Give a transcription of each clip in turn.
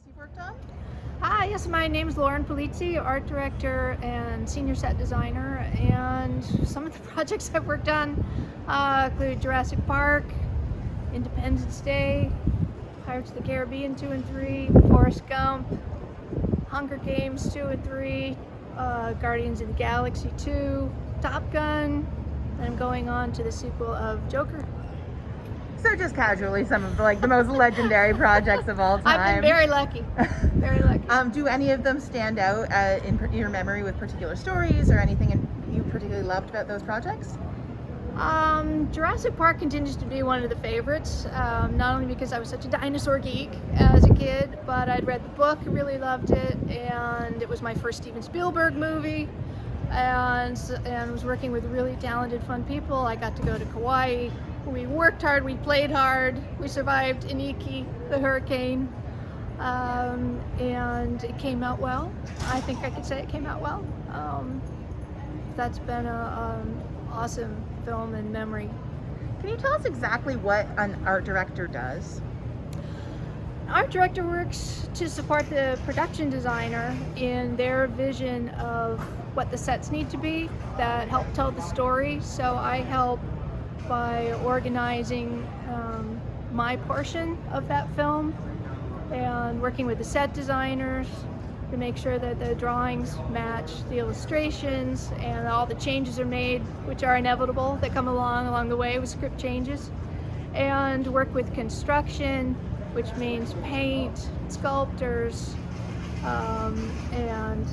you've worked on? Hi, yes, my name is Lauren Polizzi, art director and senior set designer, and some of the projects I've worked on include Jurassic Park, Independence Day, Pirates of the Caribbean 2 and 3, Forrest Gump, Hunger Games 2 and 3, Guardians of the Galaxy 2, Top Gun, and I'm going on to the sequel of Joker. So just casually, some of the most legendary projects of all time. I've been very lucky, very lucky. Do any of them stand out in your memory with particular stories or anything you particularly loved about those projects? Jurassic Park continues to be one of the favorites, not only because I was such a dinosaur geek as a kid, but I'd read the book, really loved it, and it was my first Steven Spielberg movie, and was working with really talented, fun people. I got to go to Kauai. We worked hard, we played hard, we survived Iniki, the hurricane, and it came out well. I think I could say it came out well. That's been an awesome film and memory. Can you tell us exactly what an art director does? An art director works to support the production designer in their vision of what the sets need to be that help tell the story. So I help by organizing my portion of that film and working with the set designers to make sure that the drawings match the illustrations and all the changes are made, which are inevitable, that come along the way with script changes, and work with construction, which means paint, sculptors, and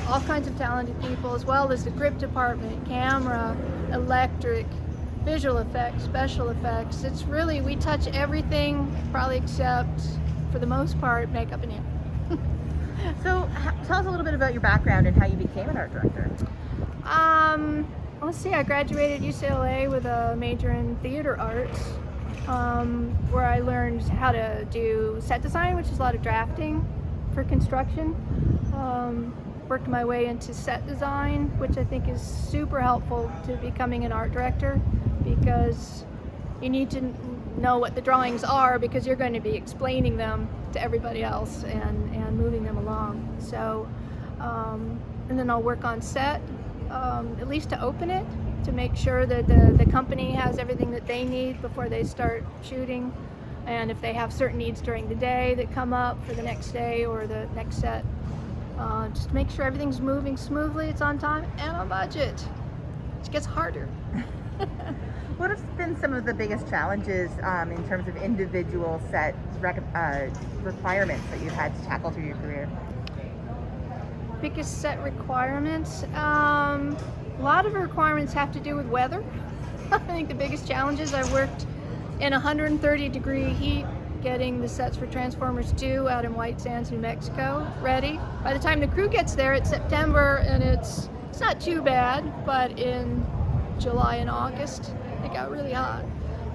all kinds of talented people, as well as the grip department, camera, electric, visual effects, special effects. It's really, we touch everything, probably except, for the most part, makeup and hair. So tell us a little bit about your background and how you became an art director. Let's see, I graduated UCLA with a major in theater arts, where I learned how to do set design, which is a lot of drafting for construction. Worked my way into set design, which I think is super helpful to becoming an art director, because you need to know what the drawings are, because you're going to be explaining them to everybody else and moving them along. So, and then I'll work on set, at least to open it, to make sure that the company has everything that they need before they start shooting. And if they have certain needs during the day that come up for the next day or the next set, just to make sure everything's moving smoothly, it's on time and on budget, which gets harder. What have been some of the biggest challenges in terms of individual set requirements that you've had to tackle through your career? Biggest set requirements? A lot of the requirements have to do with weather. I think the biggest challenges, I've worked in 130-degree heat getting the sets for Transformers 2 out in White Sands, New Mexico, ready. By the time the crew gets there, it's September, and it's not too bad, but in July and August, it got really hot.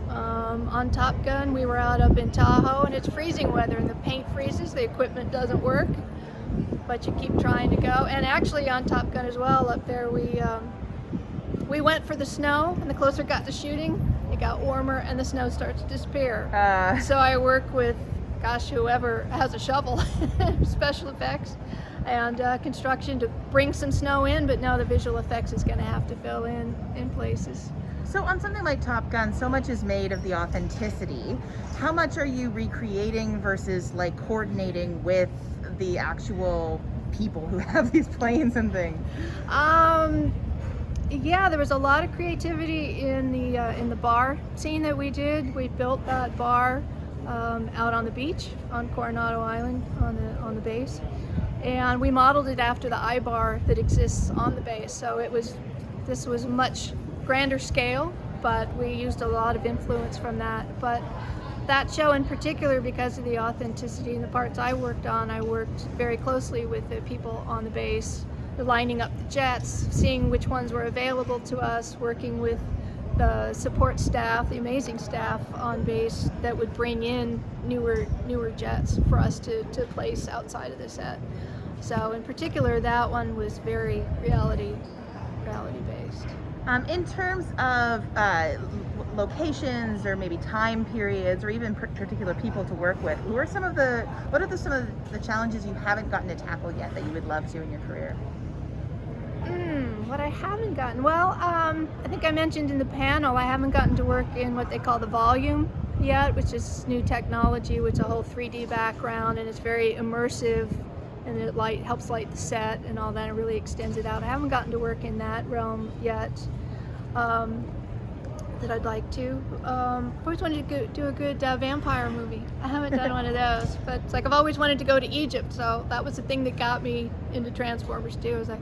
On Top Gun, we were out up in Tahoe, and it's freezing weather, and the paint freezes, the equipment doesn't work, but you keep trying to go. And actually on Top Gun as well, up there, we went for the snow, and the closer it got to shooting, it got warmer and the snow starts to disappear. So I work with, whoever has a shovel, special effects, and construction to bring some snow in, but now the visual effects is going to have to fill in places. So on something like Top Gun, so much is made of the authenticity. How much are you recreating versus coordinating with the actual people who have these planes and things? Yeah, there was a lot of creativity in the bar scene that we did. We built that bar out on the beach on Coronado Island on the base, and we modeled it after the I-bar that exists on the base. So this was much grander scale, but we used a lot of influence from that. But that show in particular, because of the authenticity in the parts I worked on, I worked very closely with the people on the base, lining up the jets, seeing which ones were available to us, working with the support staff, the amazing staff on base that would bring in newer jets for us to place outside of the set. So in particular, that one was very reality based. In terms of locations or maybe time periods or even particular people to work with, what are some of the challenges you haven't gotten to tackle yet that you would love to in your career? What I haven't gotten, well, I think I mentioned in the panel, I haven't gotten to work in what they call the volume yet, which is new technology, which is a whole 3D background, and it's very immersive, and it helps light the set and all that. It really extends it out. I haven't gotten to work in that realm yet. That I'd like to. I've always wanted to do a good vampire movie. I haven't done one of those, but it's like I've always wanted to go to Egypt, so that was the thing that got me into Transformers too. I was like,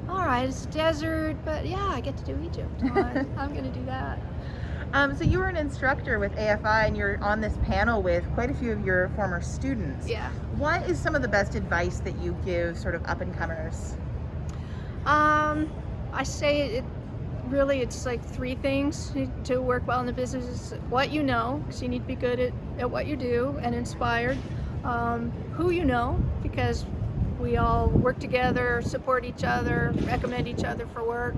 all right, it's desert, but yeah, I get to do Egypt. So I'm gonna do that. So you were an instructor with AFI, and you're on this panel with quite a few of your former students. Yeah. What is some of the best advice that you give sort of up-and-comers? I say it's like three things to work well in the business. Is what you know, because you need to be good at what you do and inspired. Who you know, because we all work together, support each other, recommend each other for work,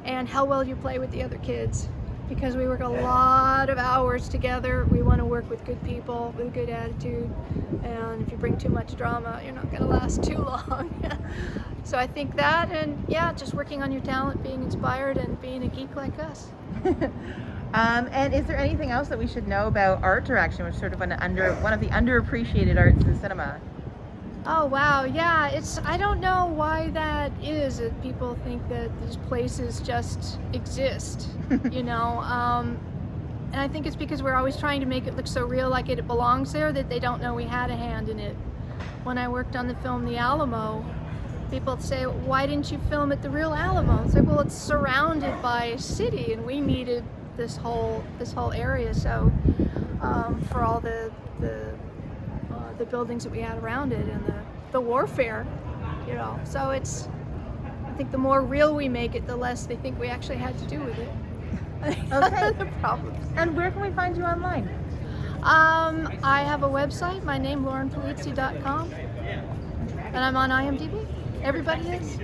and how well you play with the other kids. Because we work a lot of hours together, we want to work with good people with a good attitude, and if you bring too much drama, you're not going to last too long. So I think that, and yeah, just working on your talent, being inspired, and being a geek like us. And is there anything else that we should know about art direction, which is sort of one of the underappreciated arts in cinema? Oh wow, yeah, I don't know why that is, that people think that these places just exist, you know, and I think it's because we're always trying to make it look so real, like it belongs there, that they don't know we had a hand in it. When I worked on the film The Alamo, people would say, why didn't you film at the real Alamo? It's like, well, it's surrounded by a city, and we needed this whole area, so for all the buildings that we had around it, and the warfare, you know. So I think the more real we make it, the less they think we actually had to do with it. Okay. The problems. And where can we find you online? I have a website, my name, laurenpolizzi.com, and I'm on IMDb. Everybody is.